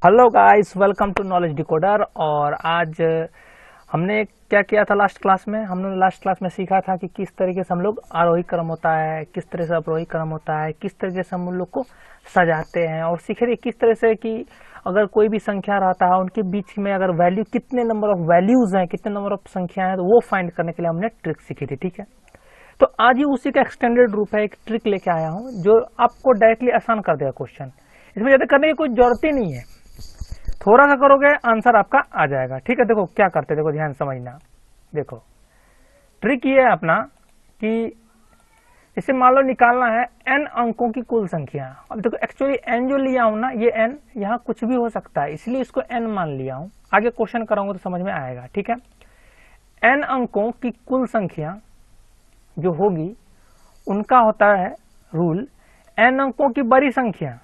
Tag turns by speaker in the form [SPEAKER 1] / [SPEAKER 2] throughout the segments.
[SPEAKER 1] Hello guys, welcome to knowledge decoder. और आज हमने क्या किया था लास्ट क्लास में? हमने लास्ट क्लास में सीखा था कि किस तरीके से हम लोग आरोही क्रम होता है, किस तरह से अवरोही क्रम होता है, किस तरीके से हम लोग को सजाते हैं। और सीखे थे किस तरह से कि अगर कोई भी संख्या रहता है उनके बीच में अगर वैल्यू, कितने नंबर ऑफ वैल्यूज हैं, कितने नंबर ऑफ संख्या है, तो वो फाइंड करने के लिए हमने ट्रिक सीखी थी। ठीक है, तो आज ही उसी का एक्सटेंडेड रूप है, एक ट्रिक लेके आया हूँ जो आपको डायरेक्टली आसान कर देगा क्वेश्चन। इसमें ज्यादा करने की कोई जरूरत ही नहीं है, थोड़ा सा करोगे आंसर आपका आ जाएगा। ठीक है, देखो क्या करते, देखो ध्यान समझना। देखो ट्रिक ये है अपना कि इसे मान लो निकालना है n अंकों की कुल संख्या। अब देखो एक्चुअली n जो लिया हूं ना, ये n यहाँ कुछ भी हो सकता है, इसलिए इसको n मान लिया हूं। आगे क्वेश्चन कराऊंगा तो समझ में आएगा। ठीक है, n अंकों की कुल संख्या जो होगी उनका होता है रूल n अंकों की बड़ी संख्या,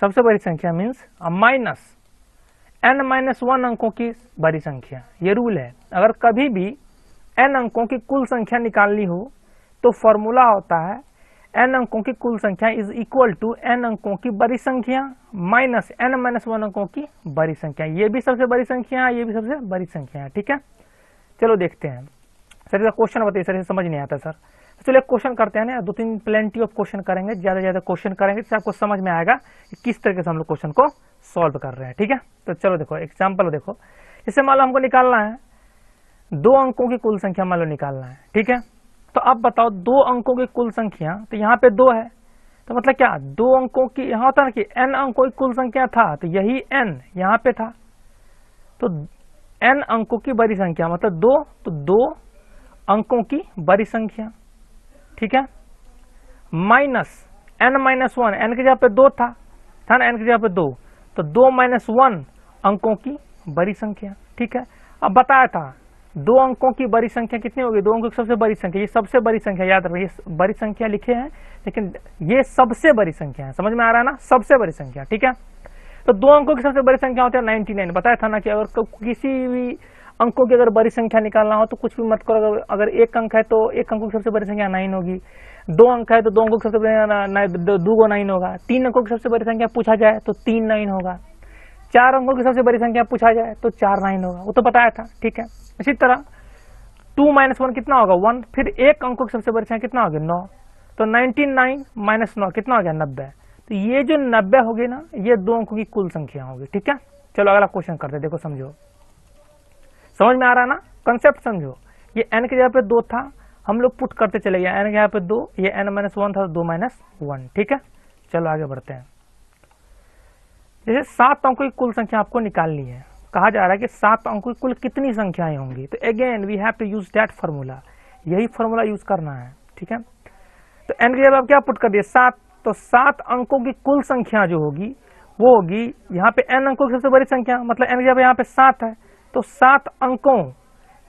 [SPEAKER 1] सबसे बड़ी संख्या मीन्स माइनस n-1 अंकों की बड़ी संख्या। ये रूल है। अगर कभी भी n अंकों की कुल संख्या निकालनी हो तो फॉर्मूला होता है n अंकों की कुल संख्या इज इक्वल टू n अंकों की बड़ी संख्या माइनस n-1 अंकों की बड़ी संख्या। ये भी सबसे बड़ी संख्या है, ये भी सबसे बड़ी संख्या है। ठीक है, चलो देखते हैं। सर इसका क्वेश्चन बताइए, सर समझ नहीं आता सर। चलिए क्वेश्चन करते हैं ना, दो तीन प्लेंटी ऑफ क्वेश्चन करेंगे, ज्यादा क्वेश्चन करेंगे तो आपको समझ में आएगा कि किस तरीके से हम लोग क्वेश्चन को सॉल्व कर रहे हैं। ठीक है, तो चलो देखो एग्जांपल देखो। इससे मान लो हमको निकालना है 2 अंकों की कुल संख्या, मान लो निकालना है। ठीक है, तो अब बताओ 2 अंकों की कुल संख्या, तो यहाँ पे 2 है, तो मतलब क्या 2 अंकों की, यहाँ होता है कि n अंकों की कुल संख्या था, तो यही n यहाँ पे था, तो n अंकों की बड़ी संख्या मतलब 2, तो 2 अंकों की बड़ी संख्या। ठीक है, माइनस n-1, n की जगह पे 2 था ना, n की जगह पे 2, तो 2-1 अंकों की बड़ी संख्या। ठीक है, अब बताया था 2 अंकों की बड़ी संख्या कितनी होगी, 2 अंकों की सबसे बड़ी संख्या, ये सबसे बड़ी संख्या याद रखिए, ये बड़ी संख्या लिखे हैं लेकिन ये सबसे बड़ी संख्या है, समझ में आ रहा है ना, सबसे बड़ी संख्या। ठीक है, तो 2 अंकों की सबसे बड़ी संख्या होती है 99। बताया था ना कि अगर किसी भी अंकों की अगर बड़ी संख्या निकालना हो तो कुछ भी मत करो, अगर 1 अंक है तो 1 अंकों की सबसे बड़ी संख्या 9 होगी, 2 अंक है तो 2 अंकों की सबसे बड़ी 2 9 होगा, 3 अंकों की सबसे बड़ी संख्या पूछा जाए तो 3 9 होगा, 4 अंकों की सबसे बड़ी संख्या पूछा जाए तो 4 9 होगा, वो तो बताया था। ठीक है, इसी तरह 2-1 कितना होगा 1, फिर 1 अंकों की सबसे बड़ी संख्या कितना होगा 9, तो 99 - 9 कितना हो गया 90। तो ये जो 90 होगी ना, ये 2 अंकों की कुल संख्या होगी। ठीक है, चलो अगला क्वेश्चन करते, देखो समझो, समझ में आ रहा है ना, कंसेप्ट समझो। ये n की जगह पे 2 था, हम लोग पुट करते चले गए, n की जगह पे 2, ये n-1 था, 2-1। ठीक है, चलो आगे बढ़ते हैं। जैसे 7 अंकों की कुल संख्या आपको निकालनी है, कहा जा रहा है कि 7 अंकों की कुल कितनी संख्याएं होंगी, तो again we have to use that formula, यही फार्मूला यूज करना है। ठीक है, तो n की जगह आप क्या पुट कर दिए 7, तो 7 अंकों की कुल संख्या जो होगी वो होगी, यहाँ पे n अंकों की सबसे बड़ी संख्या मतलब n की जगह यहाँ पे 7 है, तो 7 अंकों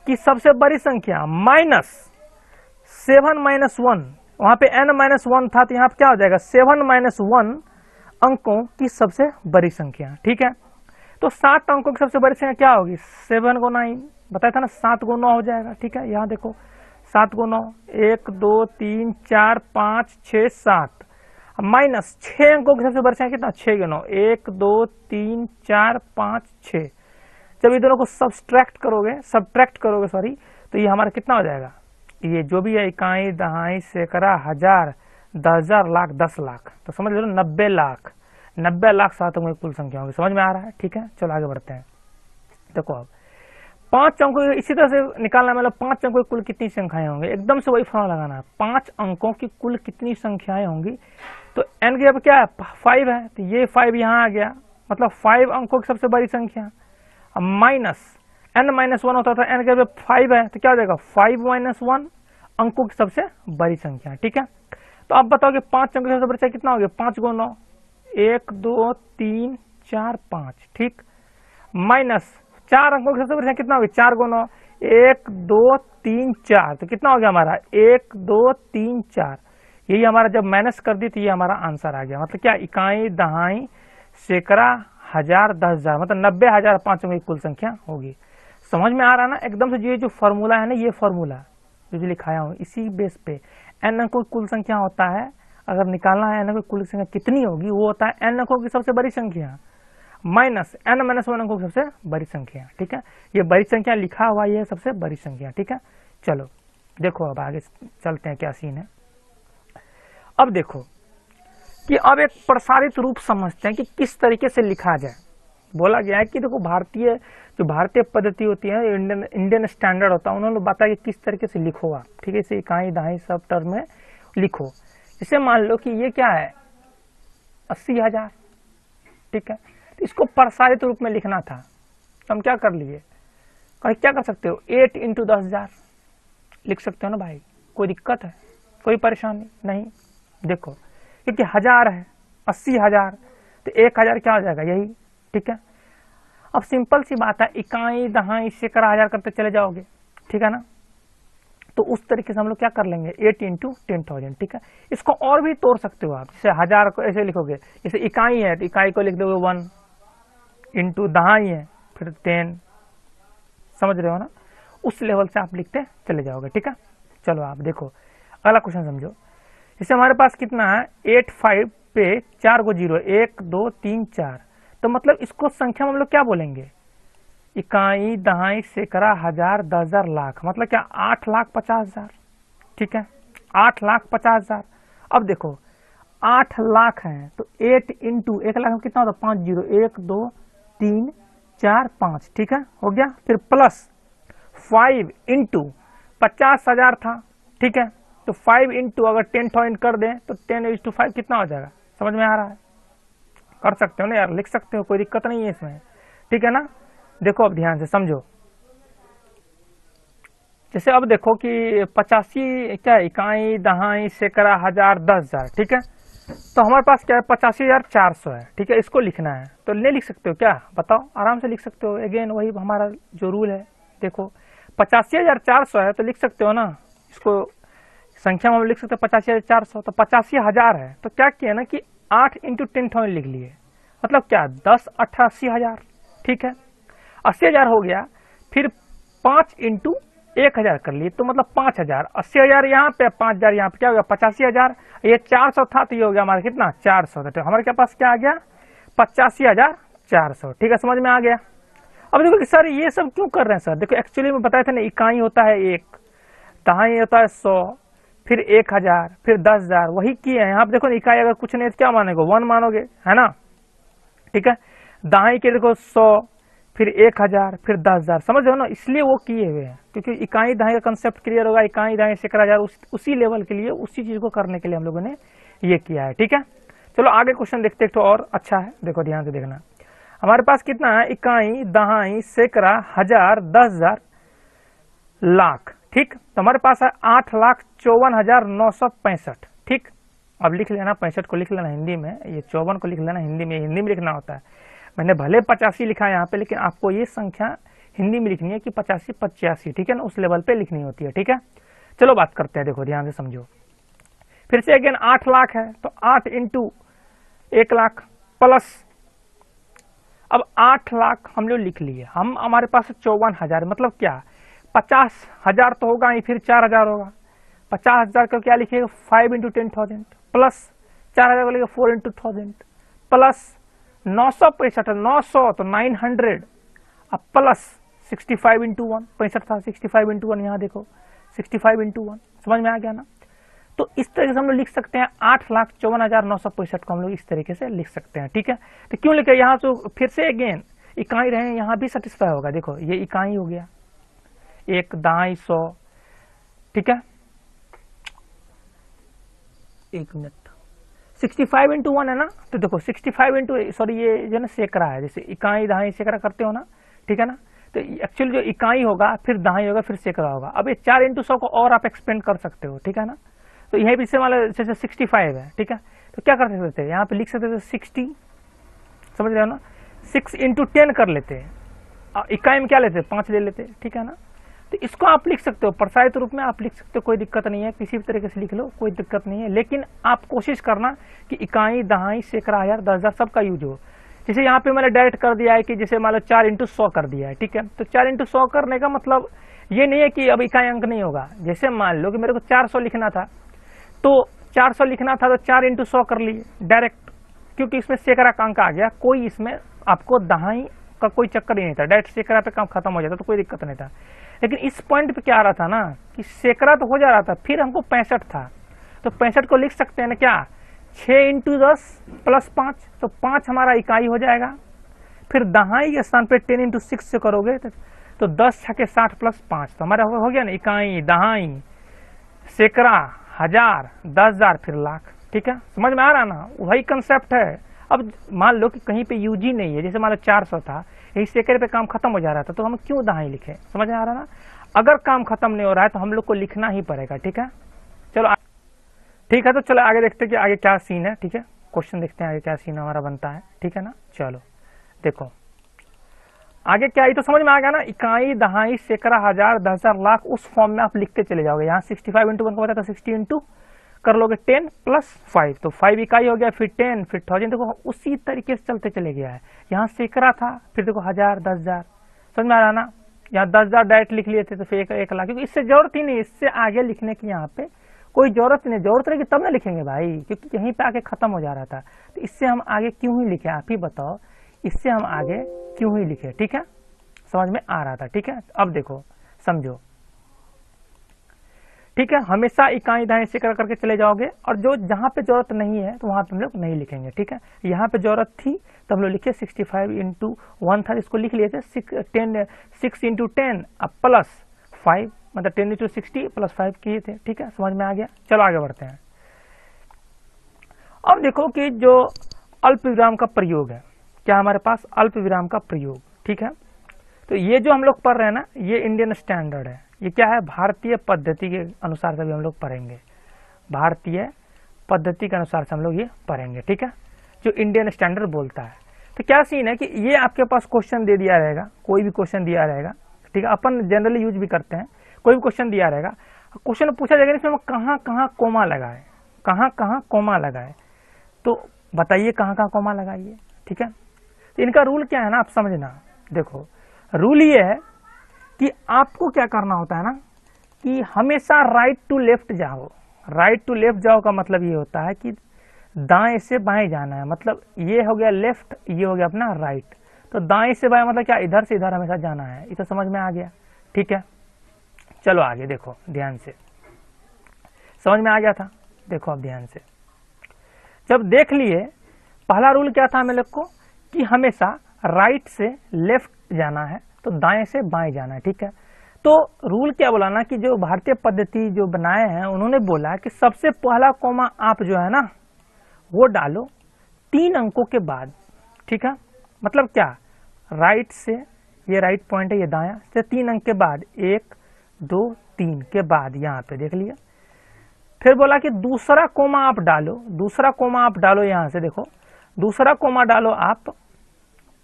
[SPEAKER 1] की सबसे बड़ी संख्या माइनस 7-1, वहां पे n-1 था तो यहाँ पे क्या हो जाएगा 7-1 अंकों की सबसे बड़ी संख्या। ठीक है, तो 7 अंकों की सबसे बड़ी संख्या क्या होगी 7 × 9, बताया था ना 7 × 9 हो जाएगा। ठीक है, यहाँ देखो 7 × 9, 1 2 3 4 5 6 7, माइनस 6 अंकों की सबसे बड़ी संख्या कितना 6 × 9, 1 2 3 4 5 6। जब ये दोनों को सब्ट्रैक्ट करोगे सॉरी, तो ये हमारा कितना हो जाएगा, ये जो भी है इकाई दहाई सैकड़ा हजार 10,000 लाख 10 लाख, तो समझ लो 90 लाख 7 अंकों की कुल संख्या होगी। समझ में आ रहा है? ठीक है, चलो आगे बढ़ते हैं। देखो अब 5 अंकों इसी तरह से निकालना, मतलब 5 अंकों की कुल कितनी संख्याएं होंगी, एकदम से वही फॉर्मूला लगाना है, 5 अंकों की कुल कितनी संख्याएं होंगी। तो n की जगह क्या है 5 है, तो ये 5 यहाँ आ गया, मतलब 5 अंकों की सबसे बड़ी संख्या, माइनस n-1 होता था, n के जगह 5 है तो क्या हो जाएगा 5-1 अंकों की सबसे बड़ी संख्या। ठीक है, तो आप बताओ कि 5 अंकों की सबसे बड़ी संख्या कितना हो गया 5 × 9, 1 2 3 4 5। ठीक, माइनस 4 अंकों की सबसे बड़ी संख्या कितना होगी 4 × 9, 1 2 3 4, तो कितना हो गया हमारा 1 2 3 4। यही हमारा जब माइनस कर दी तो ये हमारा आंसर आ गया, मतलब क्या इकाई दहाई सैकड़ा हजार 10,000, मतलब 90,000 5 अंकों की कुल संख्या होगी। समझ में आ रहा ना एकदम से, ये जो फॉर्मूला है ना, ये फॉर्मूला जो लिखाया हूँ इसी बेस पे n अंकों की कुल संख्या होता है, अगर निकालना है n अंकों की कुल संख्या कितनी होगी, वो होता है n अंकों की सबसे बड़ी संख्या माइनस n माइनस 1 अंकों की सबसे बड़ी संख्या। ठीक है, ये बड़ी संख्या लिखा हुआ ये है सबसे बड़ी संख्या। ठीक है, चलो देखो अब आगे चलते हैं क्या सीन है। अब देखो कि अब एक प्रसारित रूप समझते हैं कि किस तरीके से लिखा जाए। बोला गया है कि देखो भारतीय पद्धति होती है, इंडियन स्टैंडर्ड होता है, उन्होंने बताया कि किस तरीके से लिखो आप। ठीक है, इसे इकाई दहाई सब टर्म में लिखो। जैसे मान लो कि ये क्या है 80,000। ठीक है, तो इसको प्रसारित रूप में लिखना था, तो हम क्या कर लिए, क्या कर सकते हो 8 इंटू 10,000 लिख सकते हो ना भाई, कोई दिक्कत है, कोई परेशानी नहीं। देखो क्योंकि 1000 है 80,000, तो 1000 क्या हो जाएगा यही। ठीक है, अब सिंपल सी बात है, इकाई दहाई सैकड़ा हजार करते चले जाओगे। ठीक है ना, तो उस तरीके से हम लोग क्या कर लेंगे 8 इंटू 10,000। ठीक है, इसको और भी तोड़ सकते हो आप, जैसे 1000 को ऐसे लिखोगे, जैसे इकाई है तो इकाई को लिख दोगे 1 इंटू दहाई है फिर 10, समझ रहे हो ना, उस लेवल से आप लिखते चले जाओगे। ठीक है, चलो आप देखो अगला क्वेश्चन समझो। जैसे हमारे पास कितना है 85 पे 4 को 0, 1 2 3 4, तो मतलब इसको संख्या में हम लोग क्या बोलेंगे, इकाई दहाई सैकड़ा हजार 10,000 लाख, मतलब क्या 8,50,000। ठीक है, 8,50,000। अब देखो 8 लाख है तो 8 इंटू 1 लाख में कितना होता है 5 0, 1 2 3 4 5। ठीक है, हो गया, फिर प्लस 5 इंटू 50,000 था। ठीक है, तो 5 इंटू अगर 10,000 कर दें तो 10:5 कितना हो जाएगा, समझ में आ रहा है, कर सकते हो ना यार, लिख सकते हो, कोई दिक्कत नहीं है इसमें। ठीक है ना, देखो अब ध्यान से समझो। जैसे अब देखो कि 85 क्या है इकाई दहाई सैकड़ा हजार 10,000। ठीक है, तो हमारे पास क्या है 85,400 है। ठीक है, इसको लिखना है तो नहीं लिख सकते हो क्या, बताओ, आराम से लिख सकते हो। अगेन वही हमारा जो रूल है, देखो 85,400 है तो लिख सकते हो ना, इसको संख्या में हम लिख सकते हो 85,400, तो 85,000 है तो क्या किया ना कि 8 इंटू 10,000 लिख लिए, मतलब क्या 10 8 80,000। ठीक है, 80,000 हो गया, फिर 5 इंटू 1,000 कर लिए, तो मतलब 5,000, 80,000 यहाँ पे 5,000 यहाँ पे, क्या हो गया 85,000। ये 400 था तो ये हो गया हमारा कितना 400, तो हमारे के पास क्या आ गया 85,400। ठीक है, समझ में आ गया। अब देखो कि सर ये सब क्यों कर रहे हैं सर, देखो एक्चुअली में बताया था ना, इकाई होता है 1, दहाई होता है 100, फिर 1,000, फिर 10,000, वही किए हैं। यहाँ पे देखो इकाई अगर कुछ नहीं तो क्या मानेगो 1 मानोगे, है ना। ठीक है, दहाई के देखो 100, फिर 1,000, फिर 10,000, समझ रहे हो ना, इसलिए वो किए हुए हैं, क्योंकि इकाई दहाई का कंसेप्ट क्लियर होगा, इकाई दहाई सैकड़ा हजार उसी लेवल के लिए, उसी चीज को करने के लिए हम लोगों ने ये किया है। ठीक है, चलो आगे क्वेश्चन देखते हैं, तो और अच्छा है, देखो ध्यान से देखना। हमारे पास कितना है इकाई दहाई सैकड़ा हजार 10,000 लाख। ठीक, तो हमारे पास है 8,54,965। ठीक, अब लिख लेना 65 को लिख लेना हिंदी में, ये 54 को लिख लेना हिंदी में लिखना होता है। मैंने भले 85 लिखा है यहाँ पे, लेकिन आपको ये संख्या हिंदी में लिखनी है कि 85 85। ठीक है ना, उस लेवल पे लिखनी होती है। ठीक है, चलो बात करते हैं, देखो ध्यान से समझो। फिर से अगेन 8 लाख है तो 8 इंटू 1 लाख प्लस, अब 8 लाख हम लोग लिख लिए, हम हमारे पास 54,000, मतलब क्या 50,000 तो होगा ही, फिर 4,000 होगा, 50,000 का क्या लिखिएगा 5 इंटू 10,000 प्लस 4,000 को लिखिएगा 4 इंटू 1000 प्लस 965, 900 तो 900, अब प्लस 65 इंटू 1, 65 था 65 इंटू 1, यहाँ देखो 65 इंटू 1, समझ में आ गया ना। तो इस तरीके से हम लोग लिख सकते हैं 8,54,965 को हम लोग इस तरीके से लिख सकते हैं। ठीक है, तो क्यों लिखे यहाँ से, फिर से अगेन इकाई रहे यहाँ भी सेटिस्फाई होगा। देखो ये इकाई हो गया 1 दहाई 100। ठीक है, 1 मिनट, 65 इंटू 1 है ना, तो देखो 65 इंटू, सॉरी ये जो ना सैकड़ा है, जैसे इकाई दहाई सैकड़ा करते हो ना। ठीक है ना, तो एक्चुअली जो इकाई होगा फिर दहाई होगा फिर सैकड़ा होगा। अब ये 4 इंटू 100 को और आप एक्सपेंड कर सकते हो। ठीक है ना, तो यहीं भी से मान लो जैसे 65 है। ठीक है, तो क्या कर सकते थे यहाँ पे लिख सकते थे 60, समझ रहे हो ना, 6 इंटू 10 कर लेते हैं, इकाई में क्या लेते 5 ले लेते। ठीक है ना, तो इसको आप लिख सकते हो प्रसारित रूप में, आप लिख सकते हो, कोई दिक्कत नहीं है, किसी भी तरीके से लिख लो, कोई दिक्कत नहीं है। लेकिन आप कोशिश करना कि इकाई दहाई सैकड़ा हजार 10,000 सबका यूज हो। जैसे यहाँ पे मैंने डायरेक्ट कर दिया है कि जैसे मान लो 4 इंटू 100 कर दिया है। ठीक है, तो 4 इंटू 100 करने का मतलब ये नहीं है कि अब इकाई अंक नहीं होगा। जैसे मान लो कि मेरे को 400 लिखना था, तो 400 लिखना था तो 4 इंटू 100 कर लिए डायरेक्ट, क्योंकि इसमें सैकड़ा का अंक आ गया, कोई इसमें आपको दाहाई का कोई चक्कर ही नहीं था, डायरेक्ट सेकड़ा पे काम खत्म हो जाता तो कोई दिक्कत नहीं था। लेकिन इस पॉइंट पे क्या आ रहा था ना कि सेकड़ा तो हो जा रहा था, फिर हमको 65 था, तो 65 को लिख सकते हैं ना क्या, 6 इंटू 10 प्लस 5, तो 5 हमारा इकाई हो जाएगा। फिर दहाई के स्थान पे 10 इंटू 6 से करोगे तो 10 छके 60 प्लस 5, तो हमारा हो गया ना इकाई, दहाई, सैकड़ा, हजार, 10,000, फिर लाख। ठीक है, समझ में आ रहा ना, वही कंसेप्ट है। अब मान लो कि कहीं पे यूजी नहीं है, जैसे मान लो 400 था, यही सैकड़े पे काम खत्म हो जा रहा था, तो हम क्यों दहाई लिखे, समझ में आ रहा ना। अगर काम खत्म नहीं हो रहा है तो हम लोग को लिखना ही पड़ेगा। ठीक है, चलो ठीक है, तो चलो आगे देखते हैं कि आगे क्या सीन है। ठीक है, क्वेश्चन देखते हैं आगे क्या सीन हमारा बनता है। ठीक है ना, चलो देखो आगे क्या, ये तो समझ में आ गया ना, इकाई, दहाई, सैकड़ा, हजार, 10,000, लाख, उस फॉर्म में आप लिखते चले जाओगे। यहाँ 65 इंटू 1 को बताया था, 60 इंटू कर लोगे 10 प्लस 5, तो 5 इकाई हो गया, फिर 10, फिर 1000, देखो उसी तरीके से चलते चले गया है। यहाँ सैकड़ा था, फिर देखो हजार, 10,000, समझ में आ रहा ना। यहाँ 10,000 डायरेक्ट लिख लिए थे, तो फिर 1 लाख, क्योंकि इससे जरूरत ही नहीं, इससे आगे लिखने की यहाँ पे कोई जरूरत नहीं। जरूरत रहेगी तब ना लिखेंगे भाई, क्योंकि यहीं पे आगे खत्म हो जा रहा था, तो इससे हम आगे क्यों ही लिखे, आप ही बताओ, इससे हम आगे क्यों ही लिखे। ठीक है, समझ में आ रहा था। ठीक है, अब देखो समझो। ठीक है, हमेशा इकाई, दहाई, सैकड़ा करके चले जाओगे, और जो जहां पे जरूरत नहीं है तो वहां पे हम लोग नहीं लिखेंगे। ठीक है, यहाँ पे जरूरत थी तो हम लोग लिखे 65 इंटू 1 था, इसको लिख लिए थे 6 इंटू 10 अब प्लस 5, मतलब 10 इंटू 60 प्लस 5 किए थे। ठीक है, समझ में आ गया। चलो आगे बढ़ते हैं। अब देखो कि जो अल्प विराम का प्रयोग है, क्या हमारे पास अल्प विराम का प्रयोग। ठीक है, तो ये जो हम लोग पढ़ रहे हैं ना, ये इंडियन स्टैंडर्ड है, ये क्या है, भारतीय पद्धति के अनुसार से भी हम लोग पढ़ेंगे, भारतीय पद्धति के अनुसार से हम लोग ये पढ़ेंगे। ठीक है, जो इंडियन स्टैंडर्ड बोलता है। तो क्या सीन है कि ये आपके पास क्वेश्चन दे दिया रहेगा, कोई भी क्वेश्चन दिया रहेगा। ठीक है, अपन जनरली यूज भी करते हैं, कोई भी क्वेश्चन दिया रहेगा, क्वेश्चन पूछा जाएगा इसमें कहाँ कहाँ कोमा लगाए, कहाँ कहाँ कोमा लगाए, तो बताइए कहाँ कहाँ कोमा लगाइए। ठीक है, तो इनका रूल क्या है ना, आप समझना। देखो रूल ये है कि आपको क्या करना होता है ना, कि हमेशा राइट टू लेफ्ट जाओ। राइट टू लेफ्ट जाओ का मतलब ये होता है कि दाएं से बाएं जाना है, मतलब ये हो गया लेफ्ट, ये हो गया अपना राइट, तो दाएं से बाएं मतलब क्या, इधर से इधर हमेशा जाना है। ये तो समझ में आ गया। ठीक है, चलो आगे देखो ध्यान से, समझ में आ गया था। देखो अब ध्यान से, जब देख लिए पहला रूल क्या था हमें लोग को, कि हमेशा राइट से लेफ्ट जाना है, तो दाएं से बाएं जाना है। ठीक है, तो रूल क्या बोला ना, कि जो भारतीय पद्धति जो बनाए हैं उन्होंने बोला कि सबसे पहला कोमा आप जो है ना वो डालो 3 अंकों के बाद। ठीक है, मतलब क्या, राइट से, ये राइट पॉइंट है, ये दायां से 3 अंक के बाद, 1 2 3 के बाद यहाँ पे देख लिया। फिर बोला कि दूसरा कोमा आप डालो, दूसरा कोमा आप डालो, यहां से देखो दूसरा कोमा डालो आप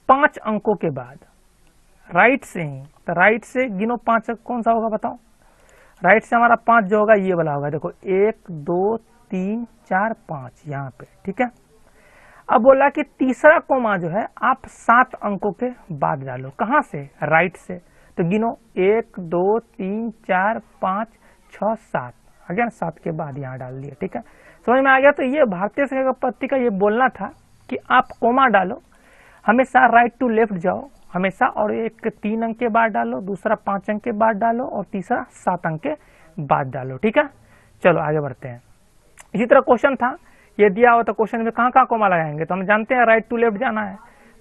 [SPEAKER 1] 5 अंकों के बाद, राइट से ही, तो राइट से गिनो 5, कौन सा होगा बताओ, राइट से हमारा 5 जो होगा ये वाला होगा, देखो 1 2 3 4 5 यहाँ पे। ठीक है, अब बोला कि तीसरा कोमा जो है आप 7 अंकों के बाद डालो, कहां से, राइट से, तो गिनो 1 2 3 4 5 6 7, अगेन 7 के बाद यहाँ डाल दिया। ठीक है, समझ में आ गया। तो ये भारतीय संख्या पद्धति का ये बोलना था कि आप कोमा डालो, हमेशा राइट टू लेफ्ट जाओ हमेशा, और एक 3 अंक के बाद डालो, दूसरा 5 अंक के बाद डालो, और तीसरा 7 अंक के बाद डालो। ठीक है, चलो आगे बढ़ते हैं। इसी तरह क्वेश्चन था, ये दिया हुआ था क्वेश्चन में कहाँ कहाँ कोमा लगाएंगे, तो हम जानते हैं राइट टू लेफ्ट जाना है,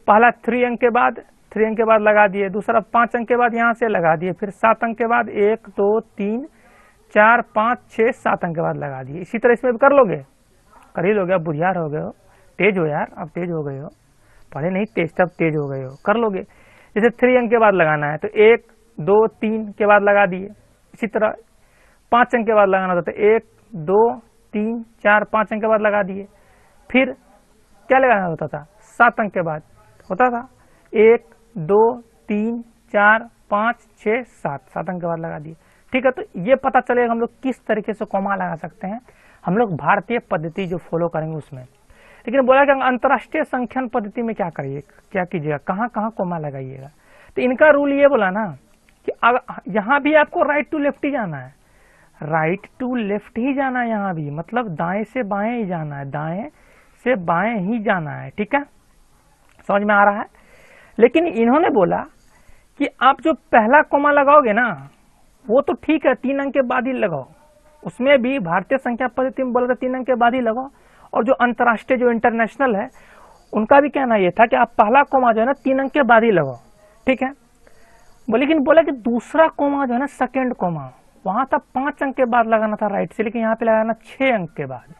[SPEAKER 1] पहला 3 अंक के बाद, 3 अंक के बाद लगा दिए, दूसरा 5 अंक के बाद यहाँ से लगा दिए, फिर 7 अंक के बाद 1 2 3 4 5 6 7 अंक के बाद लगा दिए। इसी तरह इसमें भी कर लोगे, कर ही लोगे। अब बुझियार हो गए हो, तेज हो यार, अब तेज हो गए हो, पहले नहीं तेज तब तेज हो गए हो, कर लोगे। जैसे 3 अंक के बाद लगाना है तो 1 2 3 के बाद लगा दिए, इसी तरह 5 अंक के बाद लगाना था तो 1 2 3 4 5 अंक के बाद लगा दिए, फिर क्या लगाना होता था, 7 अंक के बाद होता था, 1 2 3 4 5 6 7, 7 अंक के बाद लगा दिए। ठीक है, तो ये पता चलेगा हम लोग किस तरीके से कोमा लगा सकते हैं, हम लोग भारतीय पद्धति जो फॉलो करेंगे उसमें। लेकिन बोला कि अंतर्राष्ट्रीय संख्यान पद्धति में क्या करिए, क्या कीजिएगा, कहाँ कहाँ कोमा लगाइएगा। तो इनका रूल ये बोला ना कि यहाँ भी आपको राइट टू लेफ्ट ही जाना है, राइट टू लेफ्ट ही जाना है, यहाँ भी मतलब दाएं से बाएं ही जाना है, दाएं से बाएं ही जाना है। ठीक है, समझ में आ रहा है। लेकिन इन्होंने बोला कि आप जो पहला कोमा लगाओगे ना वो तो ठीक है, 3 अंक के बाद ही लगाओ, उसमें भी भारतीय संख्या पद्धति में बोला था 3 अंक के बाद ही लगाओ, और जो अंतर्राष्ट्रीय जो इंटरनेशनल है उनका भी कहना यह था कि आप पहला कोमा जो है ना 3 अंक के बाद ही लगाओ, ठीक है। लेकिन बोला कि दूसरा कोमा जो है ना सेकेंड कोमा वहां था 5 अंक के बाद लगाना था राइट से, लेकिन यहाँ पे लगाना 6 अंक के बाद,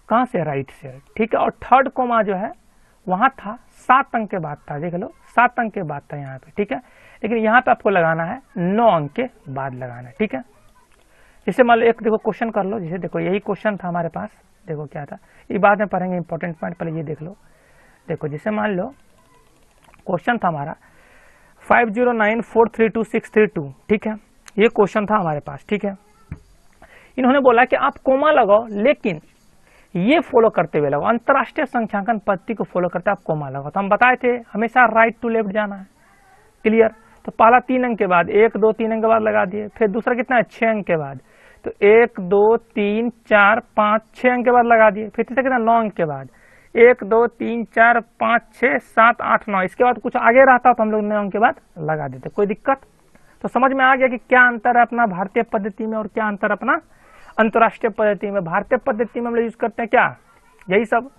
[SPEAKER 1] कहां से, राइट से, ठीक है। और थर्ड कोमा जो है वहां था 7 अंक के बाद था, देख लो 7 अंक के बाद था यहाँ पे, ठीक है। लेकिन यहाँ पे आपको लगाना है 9 अंक के बाद लगाना है, ठीक है। जैसे मान लो एक देखो क्वेश्चन कर लो, जैसे देखो यही क्वेश्चन था हमारे पास, देखो क्या था, ये बाद में पढ़ेंगे इंपॉर्टेंट पॉइंट, पहले ये देख लो। देखो जैसे मान लो क्वेश्चन था हमारा 509432 ठीक है, ये क्वेश्चन था हमारे पास, ठीक है। इन्होंने बोला कि आप कोमा लगाओ लेकिन ये फॉलो करते हुए लगाओ, अंतरराष्ट्रीय संख्यांकन पद्धति को फॉलो करते आप कोमा लगाओ। तो हम बताए थे हमेशा राइट टू लेफ्ट जाना है, क्लियर। तो पहला 3 अंक के बाद 1 2 3 अंक के बाद लगा दिए, फिर दूसरा कितना है 6 अंक के बाद, तो 1 2 3 4 5 6 अंक के बाद लगा दिए, फिर तीसरा कितना 9 अंक के बाद 1 2 3 4 5 6 7 8 9, इसके बाद कुछ आगे रहता तो हम लोग 9 अंक के बाद लगा देते, कोई दिक्कत। तो समझ में आ गया कि क्या अंतर है अपना भारतीय पद्धति में और क्या अंतर अपना अंतर्राष्ट्रीय पद्धति में। भारतीय पद्धति में हम लोग यूज करते हैं क्या, यही सब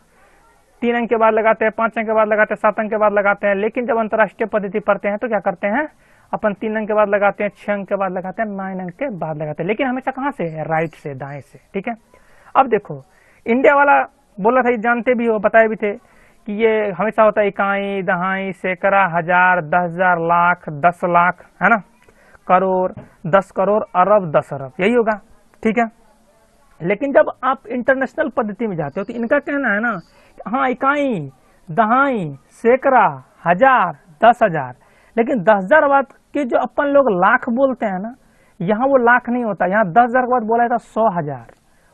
[SPEAKER 1] 3 अंक के बाद लगाते हैं, 5 अंक के बाद लगाते हैं, 7 अंक के बाद लगाते हैं। लेकिन जब अंतर्राष्ट्रीय पद्धति पढ़ते हैं तो क्या करते हैं, अपन 3 अंक के बाद लगाते हैं, 6 अंक के बाद लगाते हैं, 9 अंक के बाद लगाते हैं, लेकिन हमेशा कहाँ से, राइट से, दाएं से, ठीक है। अब देखो इंडिया वाला बोला था, जानते भी हो, बताए भी थे कि ये हमेशा होता है इकाई, दहाई, सैकड़ा, हजार, 10,000, लाख, 10 लाख, है ना, करोड़, 10 करोड़, अरब, 10 अरब, यही होगा, ठीक है। लेकिन जब आप इंटरनेशनल पद्धति में जाते हो तो इनका कहना है ना, हाँ इकाई, दहाई, सैकड़ा, हजार, 10,000, लेकिन 10,000 बाद के जो अपन लोग लाख बोलते हैं ना, यहाँ वो लाख नहीं होता, यहाँ 10,000 के बाद बोला जाता 100,000,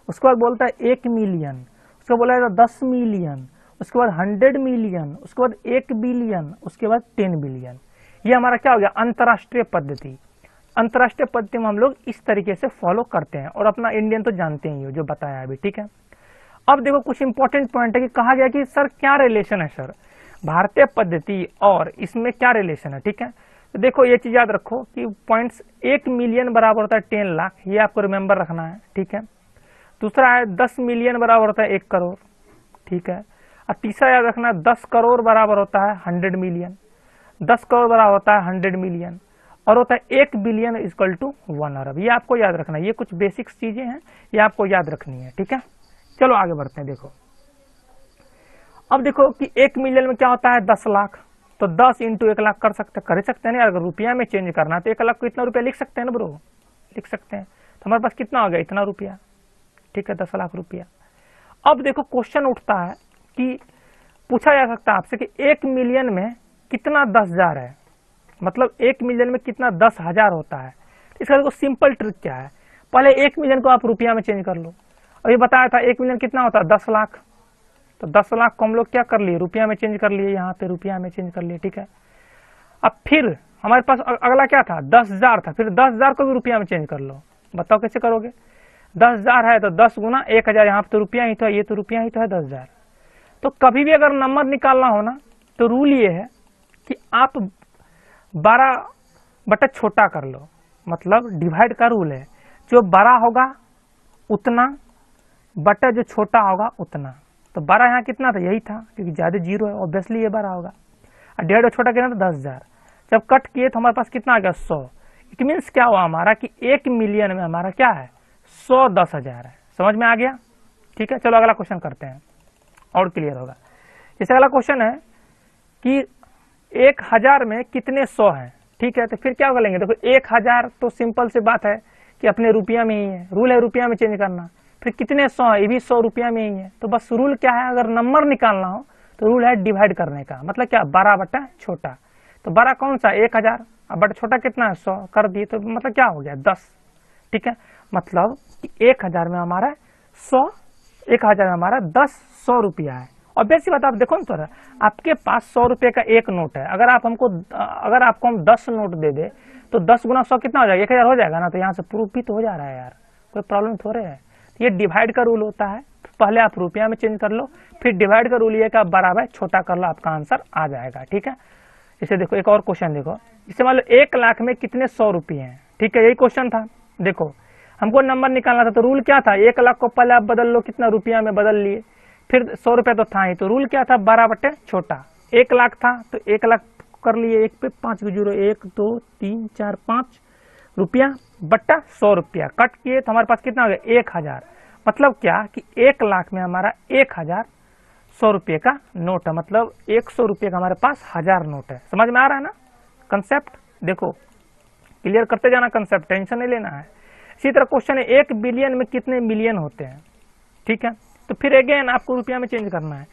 [SPEAKER 1] उसके बाद बोलता है 1 मिलियन, उसके बाद बोला जाता 10 मिलियन, उसके बाद 100 मिलियन, उसके बाद 1 बिलियन, उसके बाद 10 बिलियन। ये हमारा क्या हो गया, अंतर्राष्ट्रीय पद्धति। अंतर्राष्ट्रीय पद्धति में हम लोग इस तरीके से फॉलो करते हैं, और अपना इंडियन तो जानते ही हो जो बताया अभी, ठीक है। अब देखो कुछ इंपॉर्टेंट पॉइंट है कि कहा गया कि सर क्या रिलेशन है सर भारतीय पद्धति और इसमें क्या रिलेशन है, ठीक है। तो देखो ये चीज याद रखो कि पॉइंट्स 1 मिलियन बराबर होता है 10 लाख, ये आपको रिमेंबर रखना है, ठीक है। दूसरा है 10 मिलियन बराबर होता है 1 करोड़, ठीक है। और तीसरा याद रखना 10 करोड़ बराबर होता है 100 मिलियन, 10 करोड़ बराबर होता है 100 मिलियन, और होता है 1 बिलियन इक्वल टू 1 अरब। ये आपको याद रखना है, ये कुछ बेसिक चीजें हैं, ये आपको याद रखनी है, ठीक है। चलो आगे बढ़ते हैं। देखो अब देखो कि 1 मिलियन में क्या होता है 10 लाख, तो 10 इंटू 1 लाख कर सकते हैं ना। अगर रुपया में चेंज करना है तो 1 लाख को इतना रुपया लिख सकते हैं ना ब्रो, लिख सकते हैं। तो हमारे पास कितना हो गया, इतना रुपया, ठीक है, 10 लाख रुपया। अब देखो क्वेश्चन उठता है कि पूछा जा सकता है आपसे कि 1 मिलियन में कितना 10,000 है, मतलब 1 मिलियन में कितना 10,000 होता है। इसका देखो सिंपल ट्रिक क्या है, पहले 1 मिलियन को आप रुपया में चेंज कर लो। अभी बताया था 1 मिलियन कितना होता है 10 लाख, तो 10 लाख को हम लोग क्या कर लिए, रुपया में चेंज कर लिए, यहाँ पे रुपया में चेंज कर लिए, ठीक है। अब फिर हमारे पास अगला क्या था 10,000 था, फिर 10,000 को भी रुपया में चेंज कर लो। बताओ कैसे करोगे, 10,000 है तो 10 गुना 1,000, यहाँ पे तो रुपया ही तो है, ये तो रुपया ही तो है 10,000। तो कभी भी अगर नंबर निकालना हो ना तो रूल ये है कि आप 12 बटा छोटा कर लो, मतलब डिवाइड का रूल है, जो बड़ा होगा उतना बटा जो छोटा होगा उतना। तो 12 यहाँ कितना था, यही था, क्योंकि ज्यादा जीरो है, ऑब्वियसली ये 12 होगा। और डिवाइड छोटा कितना था 10,000, जब कट किए तो हमारे पास कितना आ गया 100। इट मीन्स क्या हुआ हमारा कि 1 मिलियन में हमारा क्या है 100 10,000 है। समझ में आ गया, ठीक है। चलो अगला क्वेश्चन करते हैं और क्लियर होगा। जैसे अगला क्वेश्चन है कि 1,000 में कितने 100 हैं, ठीक है। तो फिर क्या करेंगे, देखो 1,000 तो सिंपल सी बात है कि अपने रुपया में ही है, रूल है रुपया में चेंज करना। फिर कितने 100 है, ये भी 100 रुपया में ही है। तो बस रूल क्या है, अगर नंबर निकालना हो तो रूल है डिवाइड करने का, मतलब क्या 12 बटा छोटा। तो 12 कौन सा 1,000, अब बटा छोटा कितना है 100 कर दिए, तो मतलब क्या हो गया 10, ठीक है। मतलब 1,000 में हमारा 100, 1,000 में हमारा 10 100 रुपया है। और बेसिक बात आप देखो ना, तो आपके पास 100 रुपए का एक नोट है, अगर आपको हम 10 नोट दे दे तो 10 गुना 100 कितना हो जाएगा 1,000 हो जाएगा ना। तो यहाँ से प्रूफ भी तो हो जा रहा है यार, कोई प्रॉब्लम थोड़े है। ये डिवाइड का रूल होता है, पहले आप रुपया में चेंज कर लो, फिर डिवाइड का रूल ये कि आप बराबर छोटा कर लो, आपका आंसर आ जाएगा, ठीक है। इसे देखो एक और क्वेश्चन देखो, इसे मान लो 1 लाख में कितने 100 रुपये हैं, ठीक है, यही क्वेश्चन था। देखो हमको नंबर निकालना था, तो रूल क्या था, 1 लाख को पहले आप बदल लो, कितना रुपया में बदल लिए, फिर 100 रुपया तो था ही, तो रूल क्या था, 12 बटे छोटा। 1 लाख था तो 1 लाख कर लिए, 1 पे 5 के जीरो, 1 2 3 4 5 रुपया बट्टा 100 रुपया, कट किए तो हमारे पास कितना हो गया, 1000। मतलब क्या कि 1 लाख में हमारा 1000 100 रुपये का नोट है, मतलब 100 रुपये का हमारे पास 1000 नोट है। समझ में आ रहा है ना कंसेप्ट? देखो क्लियर करते जाना कंसेप्ट, टेंशन नहीं लेना है। इसी तरह क्वेश्चन है 1 बिलियन में कितने मिलियन होते हैं, ठीक है, तो फिर अगेन आपको रुपया में चेंज करना है।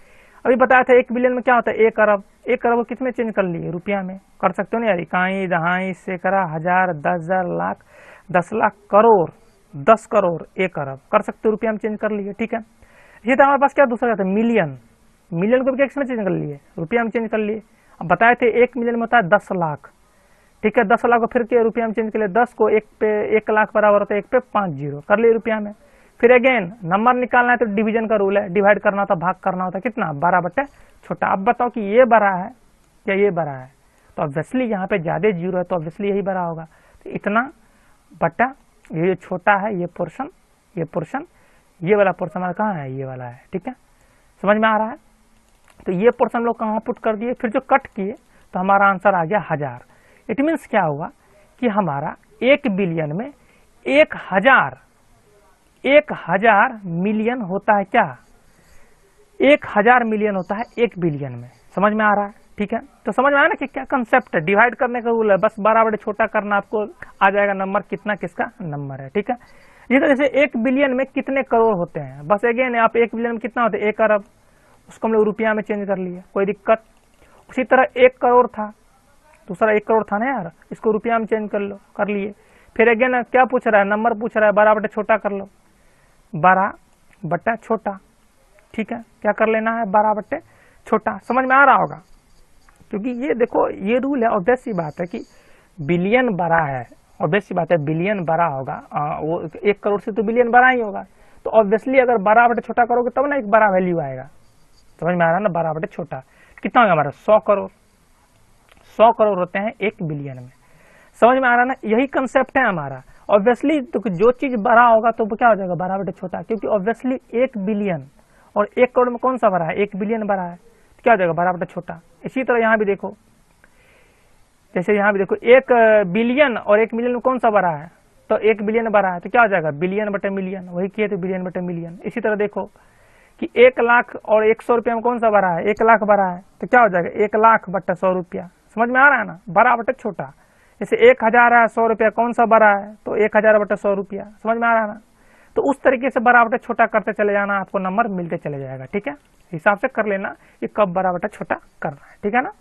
[SPEAKER 1] अभी बताया था 1 बिलियन में क्या होता है, 1 अरब। 1 अरब को किस में चेंज कर लिए, रुपया में कर सकते हो ना यार, इकाई दहाई सैकड़ा हजार 10,000 लाख 10 लाख करोड़ 10 करोड़ 1 अरब कर सकते हो, रुपया में चेंज कर लिए, ठीक है। ये तो हमारे पास क्या दूसरा था, मिलियन। मिलियन को भी किस में चेंज कर लिए, रुपया में चेंज कर लिए। अब बताए थे 1 मिलियन में होता है 10 लाख, ठीक है, 10 लाख को फिर के रुपया में चेंज कर लिए, 10 को 1 पे 1 लाख बराबर होता है 1 पे 5 जीरो, कर लिए रुपया में। फिर अगेन नंबर निकालना है तो डिवीजन का रूल है, डिवाइड करना होता, भाग करना होता, कितना 12 बटे छोटा। अब बताओ कि ये बड़ा है या ये बड़ा है, तो ऑब्वियसली यहाँ पे ज्यादा जीरो है तो ऑब्वियसली यही बड़ा होगा। तो इतना बटा ये छोटा है, ये पोर्शन ये वाला पोर्शन हमारा कहाँ है, ये वाला है, ठीक है, समझ में आ रहा है। तो ये पोर्शन हम लोग कहाँ पुट कर दिए, फिर जो कट किए तो हमारा आंसर आ गया 1000। इट मीन्स क्या हुआ कि हमारा 1 बिलियन में 1000 मिलियन होता है, क्या 1000 मिलियन होता है 1 बिलियन में। समझ में आ रहा है, ठीक है। तो समझ में आया ना कि क्या कंसेप्ट है, डिवाइड करने का रूल है, बस 12 बटे छोटा करना, आपको आ जाएगा नंबर कितना किसका नंबर है, ठीक है। ये तो जैसे 1 बिलियन में कितने करोड़ होते हैं, बस अगेन आप 1 बिलियन में कितना होता है 1 अरब, उसको हम लोग रुपया में चेंज कर लिए, कोई दिक्कत। उसी तरह 1 करोड़ था, दूसरा 1 करोड़ था ना यार, इसको रुपया में चेंज कर लिए। फिर अगेन क्या पूछ रहा है, नंबर पूछ रहा है, 12 बटे छोटा कर लो, 12 बट्टा छोटा, ठीक है, क्या कर लेना है 12 बट्टे छोटा। समझ में आ रहा होगा, क्योंकि ये देखो ये रूल है, ऑब्वियस सी बात है कि बिलियन बड़ा है, ऑब्वियस सी बात है बिलियन बड़ा होगा, वो 1 करोड़ से तो बिलियन बड़ा ही होगा, तो ऑब्वियसली अगर 12 बटे छोटा करोगे तब ना एक बड़ा वैल्यू आएगा। समझ में आ रहा है ना, 12 बटे छोटा कितना होगा हमारा 100 करोड़, 100 करोड़ होते हैं 1 बिलियन में। समझ में आ रहा है ना, यही कंसेप्ट है हमारा। ऑब्वियसली तो जो चीज बड़ा होगा तो वो क्या हो जाएगा 12 बटे छोटा, क्योंकि ऑब्वियसली 1 बिलियन और 1 करोड़ में कौन सा बड़ा है, 1 बिलियन बड़ा है, तो क्या हो जाएगा 12 बटे छोटा। इसी तरह यहाँ भी देखो, जैसे यहाँ भी देखो 1 बिलियन और 1 मिलियन में कौन सा बड़ा है, तो 1 बिलियन बड़ा है, तो क्या हो जाएगा बिलियन बटे मिलियन, वही किए तो बिलियन बटे मिलियन। इसी तरह देखो कि 1 लाख और 100 रुपया में कौन सा बड़ा है, 1 लाख बड़ा है, तो क्या हो जाएगा 1 लाख बट्टा 100 रुपया। समझ में आ रहा है ना, बड़ा बटे छोटा। जैसे 1000 है 100 रुपया, कौन सा बड़ा है, तो 1000 बटे 100 रुपया। समझ में आ रहा है ना, तो उस तरीके से बड़ा बटे छोटा करते चले जाना, आपको नंबर मिलते चले जाएगा, ठीक है। हिसाब से कर लेना कि कब बड़ा बटा छोटा करना है, ठीक है ना।